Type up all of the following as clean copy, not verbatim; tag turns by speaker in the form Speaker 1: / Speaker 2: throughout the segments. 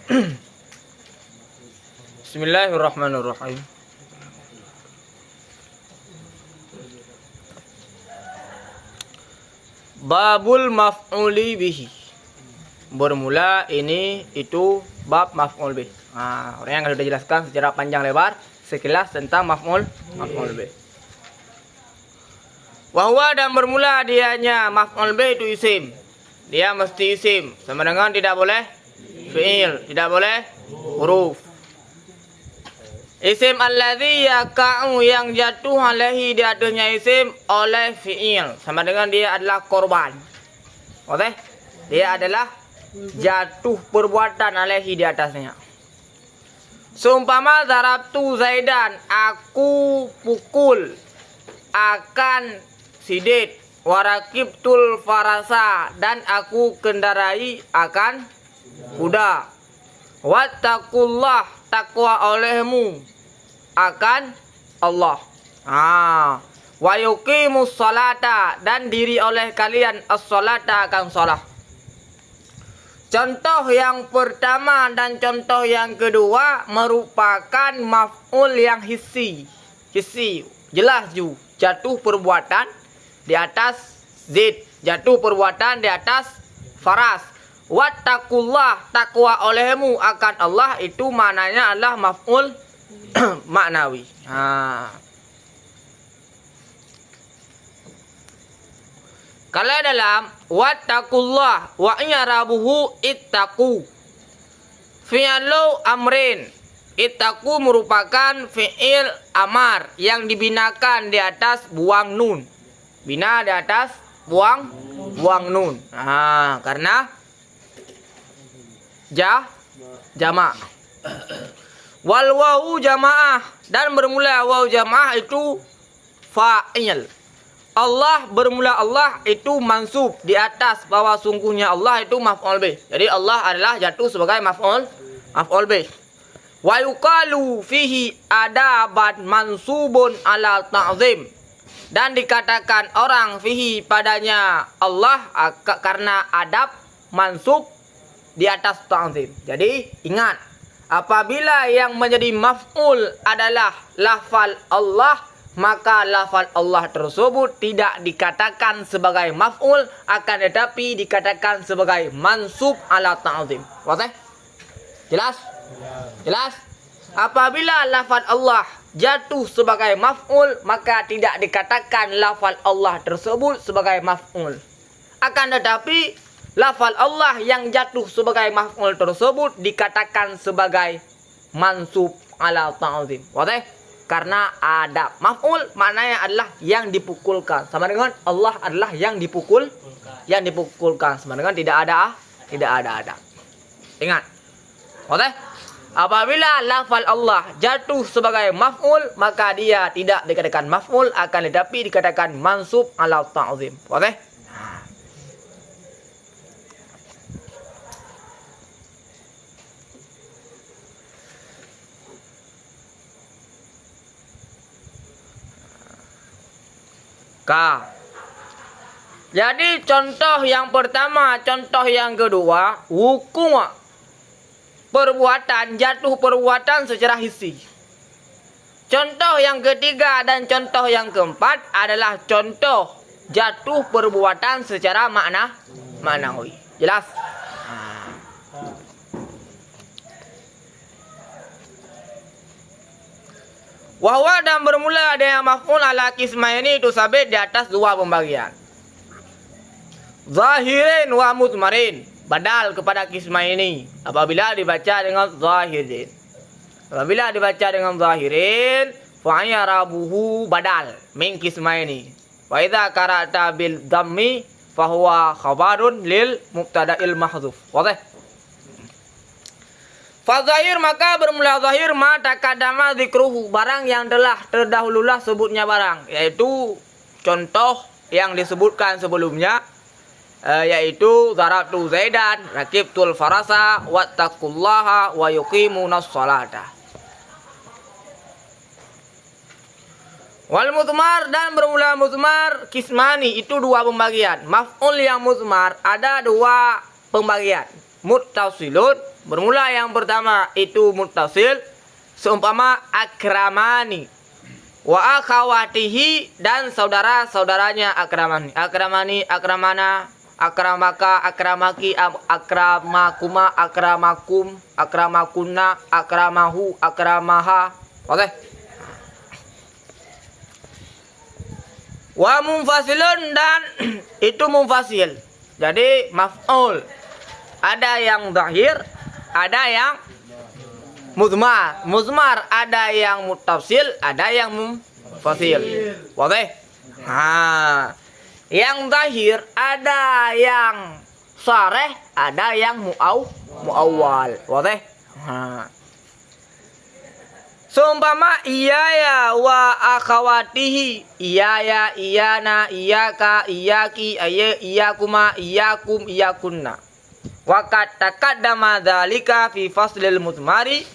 Speaker 1: Bismillahirrahmanirrahim. Babul maf'uli bihi. Bermula ini itu bab maf'ul bih. Orang yang sudah jelaskan secara panjang lebar sekilas tentang maf'ul bih. Wahwa dan bermula dianya maf'ul bih itu isim. Dia mesti isim. Sama dengan tidak boleh fi'il, tidak boleh huruf. Isim alladzi yaka'u yang jatuh alaihi di atasnya isim oleh fi'il. Sama dengan dia adalah korban. Oke? Dia adalah jatuh perbuatan alaihi di atasnya. Seumpama darabtu Zaidan, aku pukul akan Sidit, warakibtul farasa, dan aku kendarai akan kuda. Wattaqullah, takwa olehmu akan Allah. Wa yuqimus salata, dan diri oleh kalian as-salata akan salat. Contoh yang pertama dan contoh yang kedua merupakan maf'ul yang hissi. Hissi, jelas ju, jatuh perbuatan di atas Zaid, jatuh perbuatan di atas faras. Wattaqullah, takwa olehmu akan Allah, itu maknanya adalah maf'ul maknawi. Kalau dalam wattaqullah wa i'rabuhu ittaqu, fi'lu amrin. Ittaqu merupakan fi'il amar yang dibinakan di atas buang nun. Bina di atas buang nun. Karena jamak. Wal wawu jamaah, dan bermula wawu jamaah itu fa'il. Allah bermula Allah itu mansub di atas bahwa sungguhnya Allah itu maf'ul bih. Jadi Allah adalah jatuh sebagai maf'ul bih. Wa yuqalu fihi adaban mansubun ala ta'zim, dan dikatakan orang fihi padanya Allah karena adab mansub di atas ta'zim. Jadi ingat, apabila yang menjadi maf'ul adalah lafal Allah, maka lafal Allah tersebut tidak dikatakan sebagai maf'ul, akan tetapi dikatakan sebagai mansub ala ta'zim. Wadah? Jelas? Jelas? Apabila lafal Allah jatuh sebagai maf'ul, maka tidak dikatakan lafal Allah tersebut sebagai maf'ul. Akan tetapi lafal Allah yang jatuh sebagai maf'ul tersebut dikatakan sebagai mansub ala ta'zim. Wadah? Karena ada maf'ul maknanya adalah yang dipukulkan. Sama dengan Allah adalah yang dipukulkan. Sama dengan tidak ada. Ingat. Oke? Apabila lafal Allah jatuh sebagai maf'ul, maka dia tidak dikatakan maf'ul, akan tetapi dikatakan mansub ala ta'zim. Oke? Jadi contoh yang pertama, contoh yang kedua, hukum perbuatan, jatuh perbuatan secara hissi. Contoh yang ketiga dan contoh yang keempat adalah contoh jatuh perbuatan secara maknawi. Jelas? Wahwa dan bermula dengan maf'ul ala qismaini itu sabit di atas dua pembagian. Zahirin wa mudmarin, badal kepada qismaini apabila dibaca dengan zahirin. Apabila dibaca dengan zahirin, fa i'rabuhu badal min qismaini. Wa idza qara'ta bil dhammi fa huwa khabarun lil mubtada'il mahdzuf. Wadah? Fazahir, maka bermula zahir ma takadama dzikruhu, barang yang telah terdahululah sebutnya barang, yaitu contoh yang disebutkan sebelumnya, yaitu darabtu Zaidan, rakibtul farasa, wattaqullaha wa yuqimunas salata. Wal mudmar, dan bermula mudmar kismani, itu dua pembagian. Maf'ul yang mudmar ada dua pembagian, muttasilun bermula yang pertama itu muttasil, seumpama akramani wa akhawatihi, dan saudara-saudaranya akramani. Akramani, akramana, akramaka, akramaki, akramakuma, akramakum, akramakunna, akramahu, akramaha. Oke. Wa munfasilun, dan itu munfasil. Jadi maf'ul. Ada yang zahir, ada yang muzmar. Muzmar ada yang muttasil, ada yang munfasil. Oke. Nah, yang zahir ada yang sareh, ada yang muawwal. Oke. Nah. Seumpama iyaya wa akhawatihi, iyaya, iyana, iyaka, iyaki, iyakuma, iyakum, iyakunna. Wa qad taqaddama dzalika fi faslil muzmari,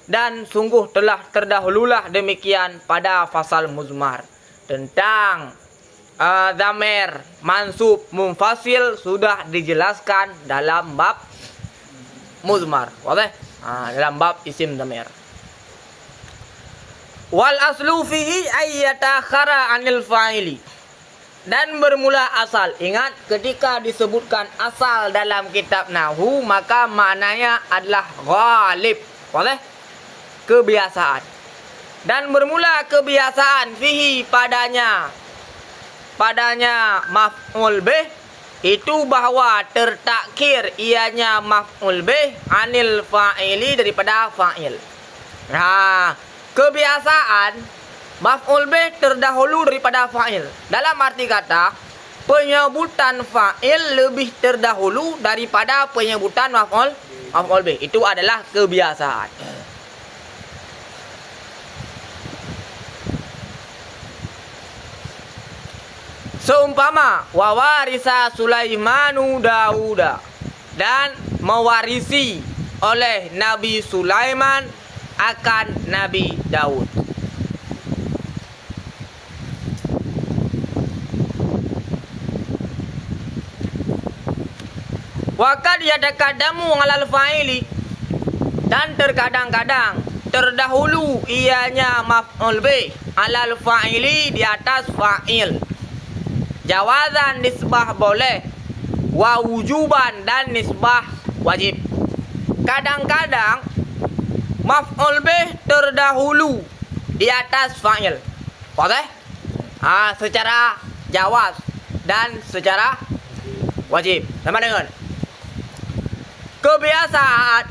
Speaker 1: dan sungguh telah terdahululah demikian pada fasal muzmar. Tentang dhamir mansub munfasil sudah dijelaskan dalam bab muzmar. Oke? Dalam bab isim dhamir. Wal aslu fihi ayyatakhara anil fa'ili, dan bermula asal. Ingat, ketika disebutkan asal dalam kitab nahwu, maka maknanya adalah ghalib, boleh? Kebiasaan. Dan bermula kebiasaan fihi padanya maf'ul bih, itu bahwa tertakhir ianya maf'ul bih anil fa'ili, daripada fa'il. Nah, kebiasaan maf'ul bih terdahulu daripada fa'il. Dalam arti kata, penyebutan fa'il lebih terdahulu daripada penyebutan maf'ul bih. Itu adalah kebiasaan. Seumpama wawarisa Sulaimanu Dauda, dan mewarisi oleh Nabi Sulaiman akan Nabi Daud. Waqad yataqaddamu 'alal fa'ili, dan terkadang-kadang terdahulu ianya maf'ul bih 'alal fa'ili, di atas fa'il. Jawazan nisbah boleh, wa wujuban, dan nisbah wajib. Kadang-kadang maf'ul bih terdahulu di atas fa'il. Boleh? Secara jawaz dan secara wajib. Sama dengan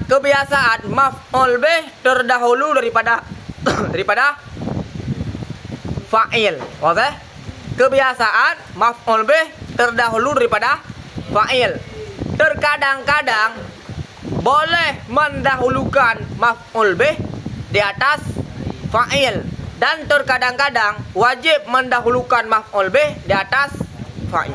Speaker 1: kebiasaan maf'ul bih terdahulu daripada fa'il. Boleh? Kebiasaan maf'ul bih terdahulu daripada fa'il. Terkadang-kadang boleh mendahulukan maf'ul bih di atas fa'il, dan terkadang-kadang wajib mendahulukan maf'ul bih di atas fa'il.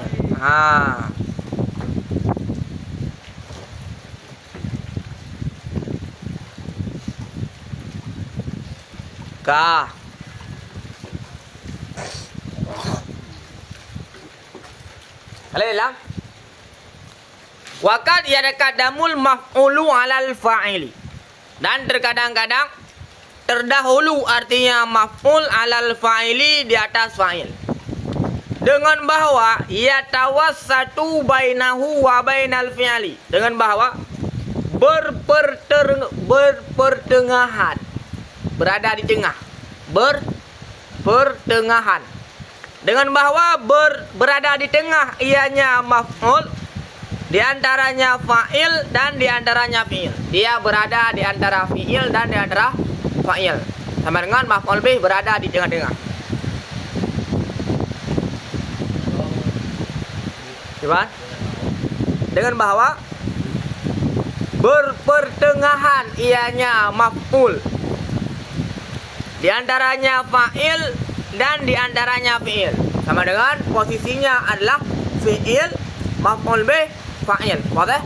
Speaker 1: Kalian waqad yataqaddamul maf'ulu 'alal fa'ili, dan terkadang-kadang terdahulu artinya maf'ul 'alal fa'ili di atas fa'il, dengan bahwa yatawassatu bainahu wa bainal fi'li, dengan bahwa berpertengahan, berada di tengah, berpertengahan, dengan bahwa berada di tengah ianya maf'ul, di antaranya fa'il dan di antaranya fi'il. Dia berada di antara fi'il dan di antara fa'il. Sama dengan maf'ul bih berada di tengah-tengah. Coba. Dengan bahwa berpertengahan ianya maf'ul, di antaranya fa'il dan di antaranya fi'il. Sama dengan posisinya adalah fi'il, maf'ul bih, fa'il. Boleh?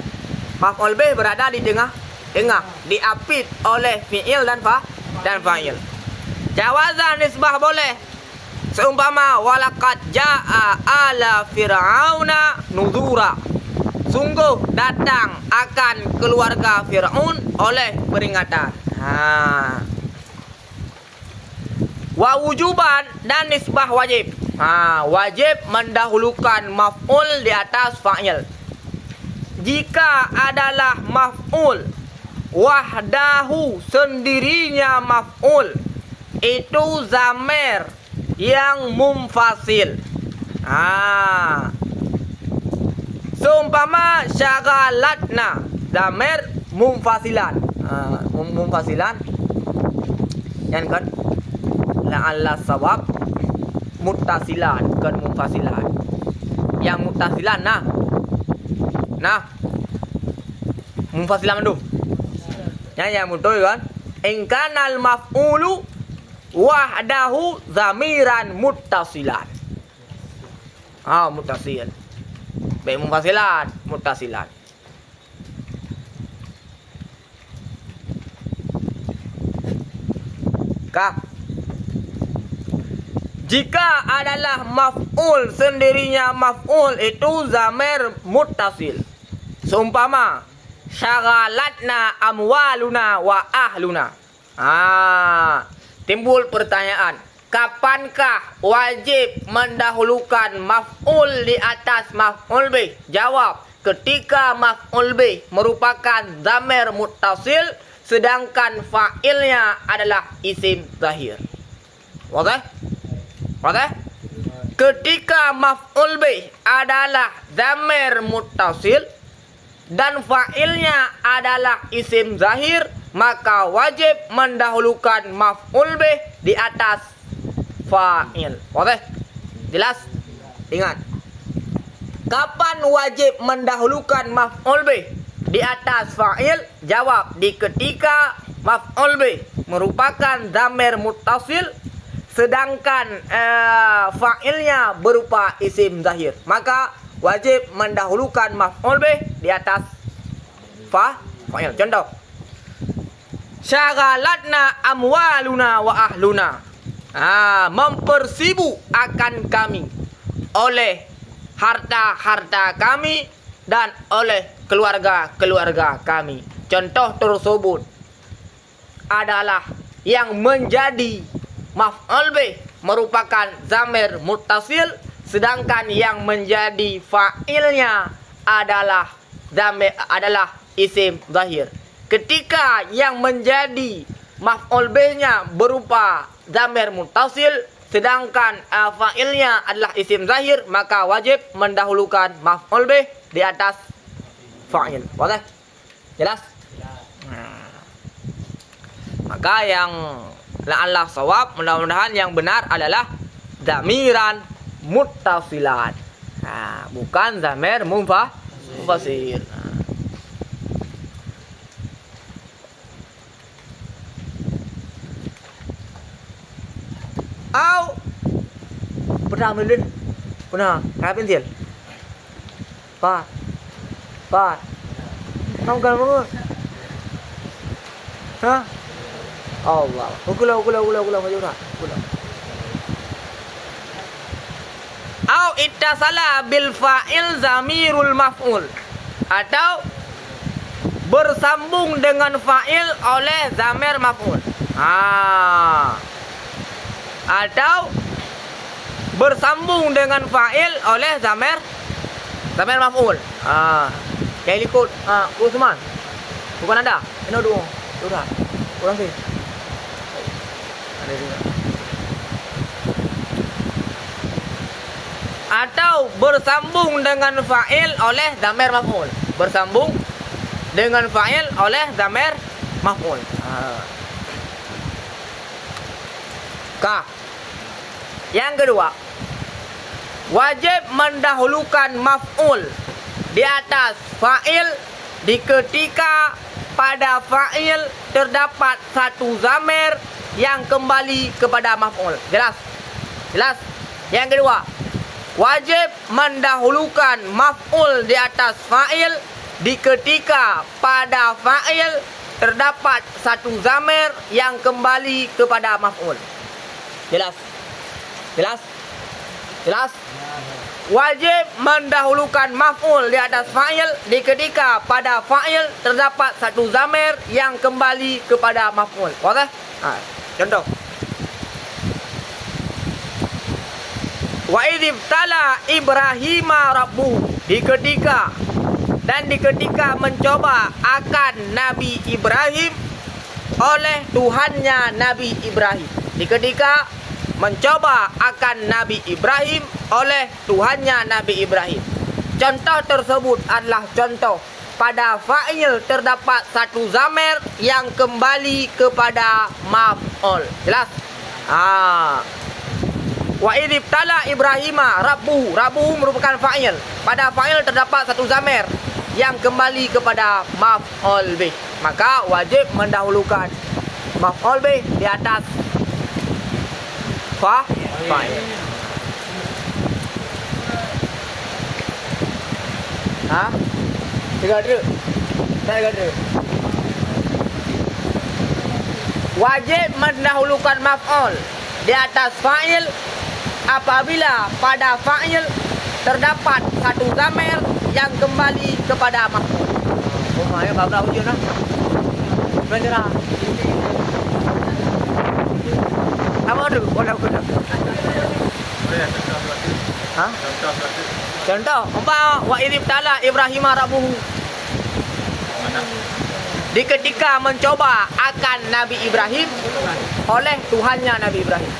Speaker 1: Maf'ul bih berada di tengah, diapit oleh fi'il dan fa'il. Jawazan nisbah boleh. Seumpama walaqad jaa ala fir'auna nuzura. Sungguh datang akan keluarga Fir'aun oleh peringatan. Wa wujuban dan nisbah wajib. Wajib mendahulukan maf'ul di atas fa'il. Jika adalah maf'ul wahdahu, sendirinya maf'ul, itu zamir yang mumfasil. Seumpama syaghalatna, zamir mumfasilan. Mumfasilan yang kan la'alla sawab muttasilan, kan mumfasilan. Yang muttasilan nah mumfasilan mandum. Yang betul kan? In kanal maf'ulu wahdahu zamiran muttasilan. Muttasil. Baik mufasilan, muttasilan. Jika adalah maf'ul, sendirinya maf'ul itu zamir muttasil. Seumpama syaghalatna amwaluna wa ahluna. Timbul pertanyaan, kapankah wajib mendahulukan maf'ul di atas maf'ul bih? Jawab, ketika maf'ul bih merupakan zamir muttasil sedangkan fa'ilnya adalah isim zahir. Wadah? Ketika maf'ul bih adalah zamir muttasil dan fa'ilnya adalah isim zahir, maka wajib mendahulukan maf'ul bih di atas fa'il. Wadah? Jelas? Ingat. Kapan wajib mendahulukan maf'ul bih di atas fa'il? Jawab, di ketika maf'ul bih merupakan zamir muttasil sedangkan fa'ilnya berupa isim zahir, maka wajib mendahulukan maf'ul bih di atas fa'il. Contoh, syaghalatna amwaluna wa ahluna. Mempersibu akan kami oleh harta-harta kami dan oleh keluarga-keluarga kami. Contoh tersebut adalah yang menjadi maf'ul bih merupakan zamir muttasil sedangkan yang menjadi fa'ilnya adalah isim zahir. Ketika yang menjadi maf'ul bihnya berupa zamir muttasil sedangkan fa'ilnya adalah isim zahir, maka wajib mendahulukan maf'ul bih di atas fa'il. Wadah? Jelas? Maka yang la'allah sawab, mudah-mudahan yang benar adalah zamiran muttasilan. Bukan zamir munfasil. Pernah ambil pernah kayak pensil pak kamu kan bangun Allah ukula maju dah au ittasala bil fa'il zamirul maf'ul, atau bersambung dengan fa'il oleh zamir maf'ul. Atau bersambung dengan fa'il oleh zamir maf'ul. Yang ikut Usman. Bukan ada. Ini dua. Sudah. Kurang sih. Ada juga. Atau bersambung dengan fa'il oleh zamir maf'ul. Bersambung dengan fa'il oleh zamir maf'ul. Yang kedua, wajib mendahulukan maf'ul di atas fa'il di ketika pada fa'il terdapat satu zamir yang kembali kepada maf'ul. Jelas? Yang kedua, wajib mendahulukan maf'ul di atas fa'il di ketika pada fa'il terdapat satu zamir yang kembali kepada maf'ul. Jelas? wajib mendahulukan maf'ul di atas fa'il ketika pada fa'il terdapat satu zamir yang kembali kepada maf'ul. Wadah? Contoh. Wa idzibtala Ibrahima rabbuhu, di ketika mencoba akan Nabi Ibrahim oleh Tuhannya Nabi Ibrahim. Di ketika mencoba akan Nabi Ibrahim oleh Tuhannya Nabi Ibrahim. Contoh tersebut adalah contoh pada fa'il terdapat satu zamir yang kembali kepada maf'ul. Jelas? Wa idzibtala Ibrahima rabbuhu. Rabbuhu merupakan fa'il. Pada fa'il terdapat satu zamir yang kembali kepada maf'ul bih. Maka wajib mendahulukan maf'ul bih di atas fa'il. Wajib mendahulukan maf'ul di atas fa'il apabila pada fa'il terdapat satu zamir yang kembali kepada maf'ul. Ya, bapak ujian lah. Bener. Apa tu? Boleh aku dah. Contoh, wa idzibtala Ibrahima rabbuhu. Di ketika mencoba akan Nabi Ibrahim oleh Tuhannya Nabi Ibrahim.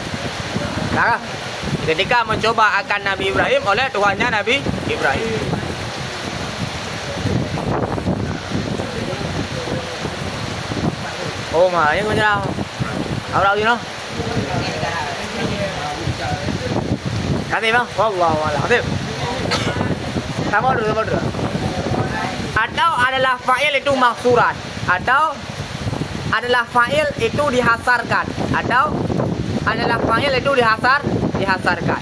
Speaker 1: Nah, ketika mencoba akan Nabi Ibrahim oleh Tuhannya Nabi Ibrahim. Oh, mà những con nhau ở đâu vậy nó? Cả tim không? Wallahu a'lam. Tim. Sama dulu. Atau adalah fa'il itu mahsuran, atau adalah fa'il itu dihasarkan, atau adalah fa'il itu dihasarkan.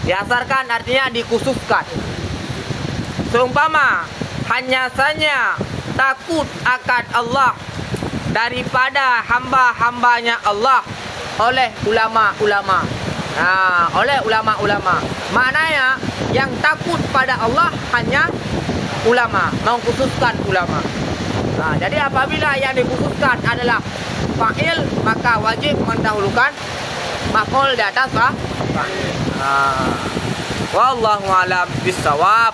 Speaker 1: Dihasarkan artinya dikhususkan. Seumpama hanya saja takut akan Allah daripada hamba-hambanya Allah oleh ulama-ulama. Oleh ulama-ulama. Maknanya yang takut pada Allah hanya ulama, mengkhususkan ulama. Jadi apabila yang dikhususkan adalah fa'il, maka wajib mendahulukan maf'ul di atas fa'il. Wallahu a'lam bissawab.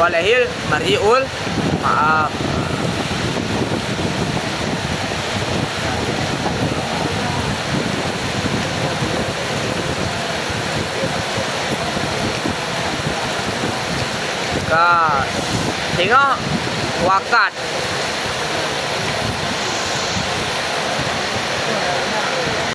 Speaker 1: Walahil marji'ul ma'af. Tengok wakat